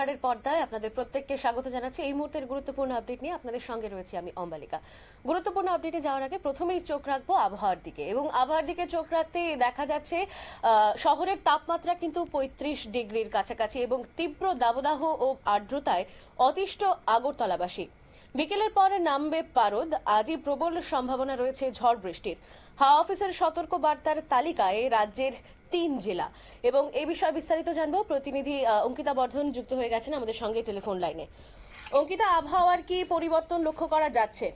স্টারের পর্দায় আপনাদের প্রত্যেককে স্বাগত জানাচ্ছি। এই মুহূর্তের গুরুত্বপূর্ণ আপডেট নিয়ে আপনাদের সঙ্গে রয়েছে আমি অম্বালিকা। গুরুত্বপূর্ণ আপডেটে যাওয়ার আগে প্রথমেই চোখ রাখবো আবহাওয়ার দিকে, এবং আবহাওয়ার দিকে চোখ রাখতে দেখা যাচ্ছে শহরের তাপমাত্রা কিন্তু 35 ডিগ্রির কাছাকাছি এবং তীব্র দাবদাহ ও আর্দ্রতায় অতিষ্ঠ আগরতলাবাসী। বিকেলের পরে নামবে পারদ। আজই প্রবল সম্ভাবনা রয়েছে ঝড় বৃষ্টির। হাওয়া অফিসের সতর্ক বার্তার তালিকায় রাজ্যের 3 জেলা, এবং এই বিষয়ে বিস্তারিত জানবো। প্রতিনিধি অঙ্কিতা বর্ধন যুক্ত হয়ে গেছেন আমাদের সঙ্গে টেলিফোন লাইনে। অঙ্কিতা, আবহাওয়ার কি পরিবর্তন লক্ষ্য করা যাচ্ছে?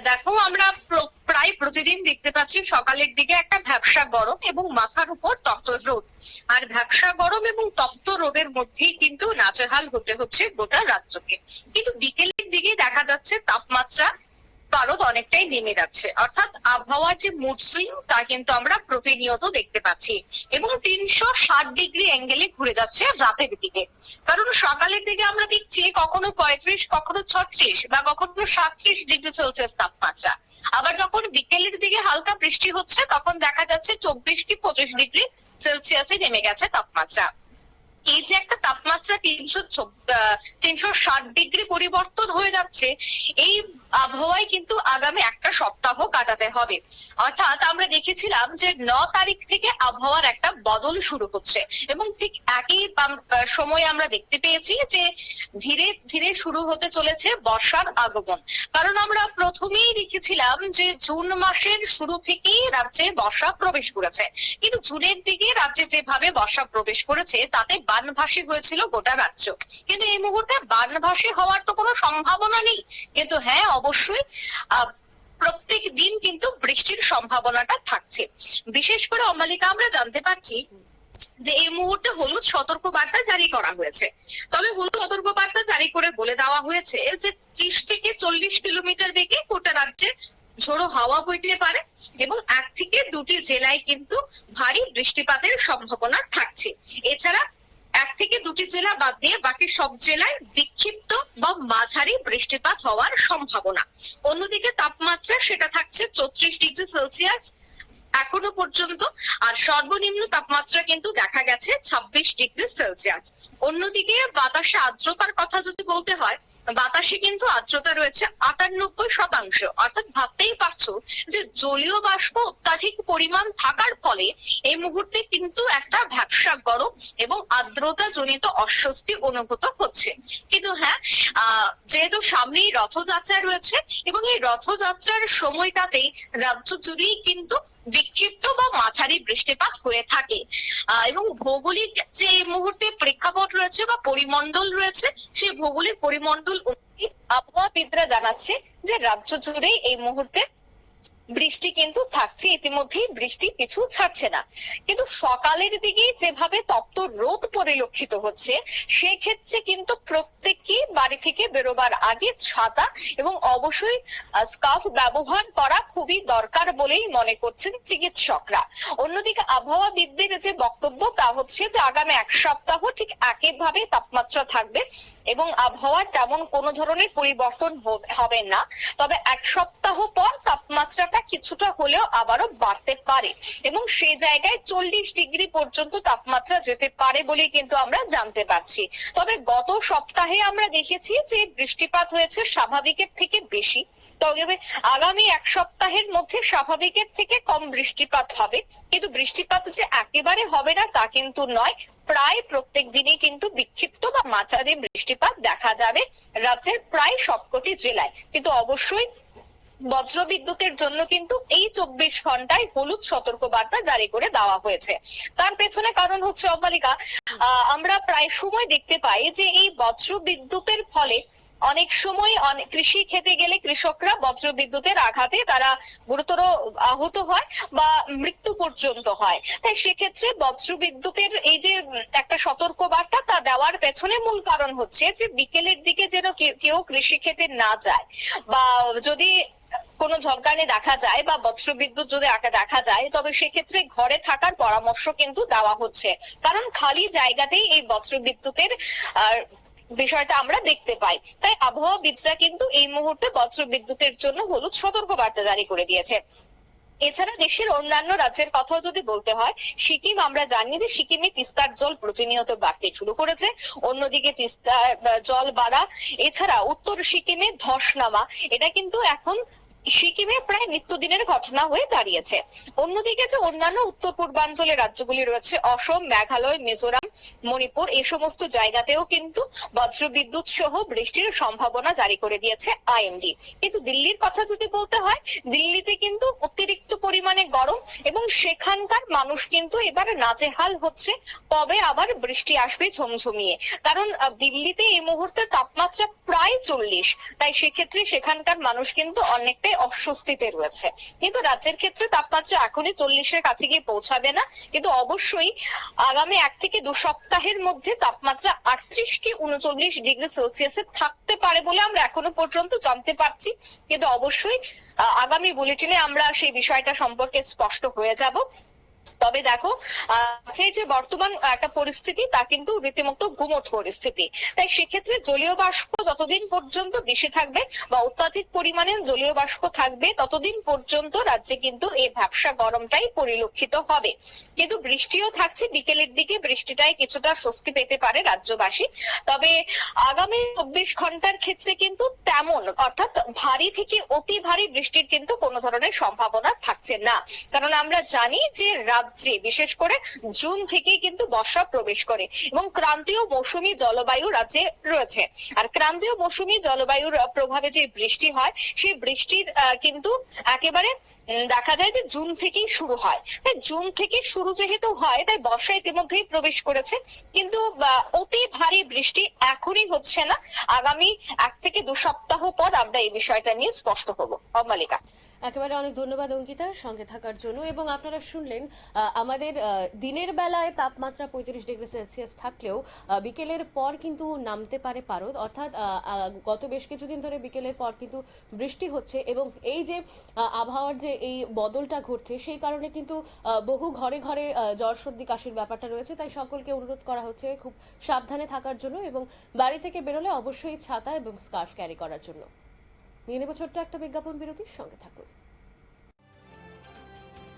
দেখো, আমরা প্রায় প্রতিদিন দেখতে পাচ্ছি সকালের দিকে একটা ভ্যাপসা গরম এবং মাথার উপর তপ্ত রোদ। আর ভ্যাপসা গরম এবং তপ্ত রোদের মধ্যেই কিন্তু নাজেহাল হতে হচ্ছে গোটা রাজ্যকে। কিন্তু বিকেলের দিকে দেখা যাচ্ছে তাপমাত্রা পারদ অনেকটাই নেমে যাচ্ছে, অর্থাৎ আবহাওয়ার যে মুড সুইং তা কিন্তু আমরা প্রতিনিয়ত দেখতে পাচ্ছি এবং 360 ডিগ্রি অ্যাঙ্গেলে ঘুরে যাচ্ছে রাতের দিকে। কারণ সকালের দিকে আমরা দেখছি কখনো 35, কখনো 36 বা কখনো 37 ডিগ্রি সেলসিয়াস তাপমাত্রা। আবার যখন বিকেলের দিকে হালকা বৃষ্টি হচ্ছে তখন দেখা যাচ্ছে 24 কি 25 ডিগ্রি সেলসিয়াসে নেমে গেছে তাপমাত্রা। এই যে একটা তাপমাত্রা 360 ডিগ্রি পরিবর্তন হয়ে যাচ্ছে, এই আবহাওয়ায় কিন্তু আগামী একটা সপ্তাহ কাটাতে হবে। অর্থাৎ আমরা দেখেছিলাম যে 9 তারিখ থেকে আবহাওয়ার একটা বদল শুরু হচ্ছে এবং ঠিক একই সময় আমরা দেখতে পেয়েছি যে ধীরে ধীরে শুরু হতে চলেছে বর্ষার আগমন। কারণ আমরা প্রথমেই দেখেছিলাম যে জুন মাসের শুরু থেকেই রাজ্যে বর্ষা প্রবেশ করেছে, কিন্তু জুনের দিকে রাজ্যে যেভাবে বর্ষা প্রবেশ করেছে তাতে বানভাসী হয়েছিল গোটা রাজ্য। কিন্তু এই মুহূর্তে বানভাসী হওয়ার তো কোনো সম্ভাবনা নেই, কিন্তু হ্যাঁ অবশ্যই প্রত্যেক দিন কিন্তু বৃষ্টির সম্ভাবনাটা থাকছে। বিশেষ করে অম্বালিকা, আমরা জানতে পারছি যে এই মুহূর্তে হলুদ সতর্ক বার্তা জারি করা হয়েছে। তবে হলুদ সতর্ক বার্তা জারি করে বলে দেওয়া হয়েছে যে 30 থেকে 40 কিলোমিটার বেগে গোটা রাজ্যে ঝোড়ো হাওয়া বইতে পারে এবং 1 থেকে 2টি জেলায় কিন্তু ভারী বৃষ্টিপাতের সম্ভাবনা থাকছে। এছাড়া 1 থেকে 2টি জেলা বাদ দিয়ে বাকি সব জেলায় বিক্ষিপ্ত বা মাঝারি বৃষ্টিপাত হওয়ার সম্ভাবনা। অন্যদিকে তাপমাত্রা সেটা থাকছে 34 ডিগ্রি সেলসিয়াস এখনো পর্যন্ত, আর সর্বনিম্ন তাপমাত্রা কিন্তু দেখা গেছে 26 ডিগ্রি সেলসিয়াস। অন্যদিকে বাতাসে আর্দ্রতার কথা যদি বলতে হয়, বাতাসে কিন্তু আর্দ্রতা রয়েছে 98%। অর্থাৎ ভাবতেই পারছো যে জলীয় বাষ্প অত্যাধিক পরিমাণ থাকার ফলে এই মুহূর্তে কিন্তু একটা ভ্যাপসা গরম এবং আর্দ্রতা জনিত অস্বস্তি অনুভূত হচ্ছে। কিন্তু হ্যাঁ, যেহেতু সামনেই রথযাত্রা রয়েছে এবং এই রথযাত্রার সময়টাতেই রাজ্য জুড়েই কিন্তু বিক্ষিপ্ত বা মাঝারি বৃষ্টিপাত হয়ে থাকে এবং ভৌগোলিক যে এই মুহূর্তে প্রেক্ষাপট রয়েছে বা পরিমণ্ডল রয়েছে, সেই ভৌগোলিক পরিমণ্ডল অনুযায়ী আবহাওয়াবিদরা জানাচ্ছে যে রাজ্য জুড়ে এই মুহূর্তে বৃষ্টি কিন্তু থাকছে। ইতিমধ্যেই বৃষ্টি পিছু ছাড়ছে না, কিন্তু সকালের দিকে যেভাবে তপ্ত রোদ পরিলক্ষিত হচ্ছে সেক্ষেত্রে কিন্তু প্রত্যেককে বাড়ি থেকে বেরোবার আগে ছাতা এবং অবশ্যই স্কার্ফ ব্যবহার করা খুবই দরকার বলেই মনে করছেন চিকিৎসকরা। অন্যদিকে আবহাওয়াবিদদের যে বক্তব্য তা হচ্ছে যে আগামী 1 সপ্তাহ ঠিক একইভাবে তাপমাত্রা থাকবে এবং আবহাওয়ার তেমন কোনো ধরনের পরিবর্তন হবে না। তবে 1 সপ্তাহ পর তাপমাত্রাটা কিছুটা হলেও আবারও বাড়তে পারে এবং সেই জায়গায় 40 ডিগ্রি পর্যন্ত তাপমাত্রা যেতে পারে বলে কিন্তু আমরা জানতে পারছি। তবে গত সপ্তাহে আমরা দেখেছি যে বৃষ্টিপাত হয়েছে স্বাভাবিকের থেকে বেশি। তবে আগামী 1 সপ্তাহের মধ্যে স্বাভাবিকের থেকে কম বৃষ্টিপাত হবে, কিন্তু বৃষ্টিপাত যে একেবারে হবে না তা কিন্তু নয়। প্রায় প্রত্যেক দিনই কিন্তু বিক্ষিপ্ত বা মাঝারি বৃষ্টিপাত দেখা যাবে রাজ্যের প্রায় সবকটি জেলায়। কিন্তু অবশ্যই বজ্রবিদ্যুতের জন্য কিন্তু এই 24 ঘন্টায় হলুদ সতর্ক বার্তা জারি করে দেওয়া হয়েছে। তার পেছনে কারণ হচ্ছে অম্বালিকা, আমরা প্রায় সময় দেখতে পাই যে এই বজ্রবিদ্যুতের ফলে অনেক সময় কৃষি খেতে গেলে কৃষকরা বজ্রবিদ্যুতের আঘাতে তারা গুরুতর আহত হয় বা মৃত্যু পর্যন্ত হয়। তাই সেক্ষেত্রে বজ্রবিদ্যুতের এই যে একটা সতর্ক বার্তা তা দেওয়ার পেছনে মূল কারণ হচ্ছে যে বিকেলের দিকে যেন কেউ কৃষি খেতে না যায়, বা যদি কোনো ঝলকানি দেখা যায় বা বজ্রবিদ্যুৎ যদি দেখা যায় তবে সেক্ষেত্রে ঘরে থাকার পরামর্শ কিন্তু দেওয়া হচ্ছে। কারণ খালি জায়গাতেই এই বজ্রবিদ্যুতের বিষয়টা আমরা দেখতে পাই। তাই আবহাওয়াবিদরা কিন্তু এই মুহূর্তে বজ্রবিদ্যুতের জন্য হলুদ সতর্ক বার্তা জারি করে দিয়েছে। এছাড়া দেশের অন্যান্য রাজ্যের কথাও যদি বলতে হয়, সিকিম আমরা জানি যে সিকিমে তিস্তার জল প্রতিনিয়ত বাড়তে শুরু করেছে, অন্যদিকে তিস্তা জল বাড়া, এছাড়া উত্তর সিকিমে ধস নামা, এটা কিন্তু এখন সিকিমে প্রায় নিত্যদিনের ঘটনা হয়ে দাঁড়িয়েছে। অন্যদিকে যে অন্যান্য উত্তর পূর্বাঞ্চলের রাজ্যগুলি রয়েছে, অসম, মেঘালয়, মিজোরাম, মণিপুর, এই সমস্ত জায়গাতেও কিন্তু বজ্রবিদ্যুৎ সহ বৃষ্টির সম্ভাবনা জারি করে দিয়েছে আইএমডি। কিন্তু দিল্লির কথা যদি বলতে হয়, দিল্লিতে কিন্তু অতিরিক্ত পরিমাণে গরম এবং সেখানকার মানুষ কিন্তু এবার নাজেহাল হচ্ছে কবে আবার বৃষ্টি আসবে ঝমঝমিয়ে। কারণ দিল্লিতে এই মুহূর্তে তাপমাত্রা প্রায় 40, তাই সেক্ষেত্রে সেখানকার মানুষ কিন্তু অনেকটাই অস্বস্তিতে রয়েছে। কিন্তু রাজ্যের ক্ষেত্রে তাপমাত্রা এখনই 40-এর কাছে গিয়ে পৌঁছাবে না, কিন্তু অবশ্যই আগামী 1 থেকে 2 সপ্তাহের মধ্যে তাপমাত্রা 38 কি 39 ডিগ্রি সেলসিয়াসে থাকতে পারে বলে আমরা এখনো পর্যন্ত জানতে পারছি। কিন্তু অবশ্যই আগামী বুলেটিনে আমরা সেই বিষয়টা সম্পর্কে স্পষ্ট হয়ে যাব। তবে দেখো, যে বর্তমান একটা পরিস্থিতি তা কিন্তু রীতিমতো গুমোট পরিস্থিতি, তাই সেক্ষেত্রে জলীয় বাষ্প যতদিন পর্যন্ত বেশি থাকবে বা অত্যাধিক পরিমাণে জলীয় বাষ্প থাকবে ততদিন পর্যন্ত রাজ্যে কিন্তু এই ভ্যাপসা গরমটাই পরিলক্ষিত হবে। কিন্তু বৃষ্টিও থাকছে, বিকেলের দিকে বৃষ্টিটাই কিছুটা স্বস্তি পেতে পারে রাজ্যবাসী। তবে আগামী 24 ঘন্টার ক্ষেত্রে কিন্তু তেমন, অর্থাৎ ভারী থেকে অতি ভারী বৃষ্টির কিন্তু কোনো ধরনের সম্ভাবনা থাকছে না। কারণ আমরা জানি যে রাজ্যে বিশেষ করে জুন থেকেই কিন্তু বর্ষা প্রবেশ করে এবং ক্রান্তীয় মৌসুমী জলবায়ু রাজ্যে রয়েছে। আর ক্রান্তীয় মৌসুমী জলবায়ুর প্রভাবে যে বৃষ্টি হয়, সেই বৃষ্টির কিন্তু একেবারে দেখা যায় যে জুন থেকেই শুরু হয়। তাই জুন থেকে শুরু যেহেতু হয়, তাই বর্ষা ইতিমধ্যেই প্রবেশ করেছে। কিন্তু অতি ভারী বৃষ্টি এখনই হচ্ছে না, আগামী 1 থেকে 2 সপ্তাহ পর আমরা এই বিষয়টা নিয়ে স্পষ্ট হব। অম্বালিকা। একেবারে অনেক ধন্যবাদ অঙ্কিতা সঙ্গে থাকার জন্য। এবং আপনারা শুনলেন আমাদের দিনের বেলায় তাপমাত্রা 35 ডিগ্রি সেলসিয়াস থাকলেও বিকেলের পর কিন্তু নামতে পারে পারদ, অর্থাৎ গত বেশ কিছুদিন ধরে বিকেলের পর কিন্তু বৃষ্টি হচ্ছে এবং এই যে আবহাওয়ার যে এই বদলটা ঘটছে সেই কারণে কিন্তু বহু ঘরে ঘরে জ্বর সর্দি কাশির ব্যাপারটা রয়েছে। তাই সকলকে অনুরোধ করা হচ্ছে খুব সাবধানে থাকার জন্য এবং বাড়ি থেকে বেরোলে অবশ্যই ছাতা এবং স্কার্ফ ক্যারি করার জন্য। নিয়ে নেব ছোট্ট একটা বিজ্ঞাপন বিরতি, সঙ্গে থাকুন।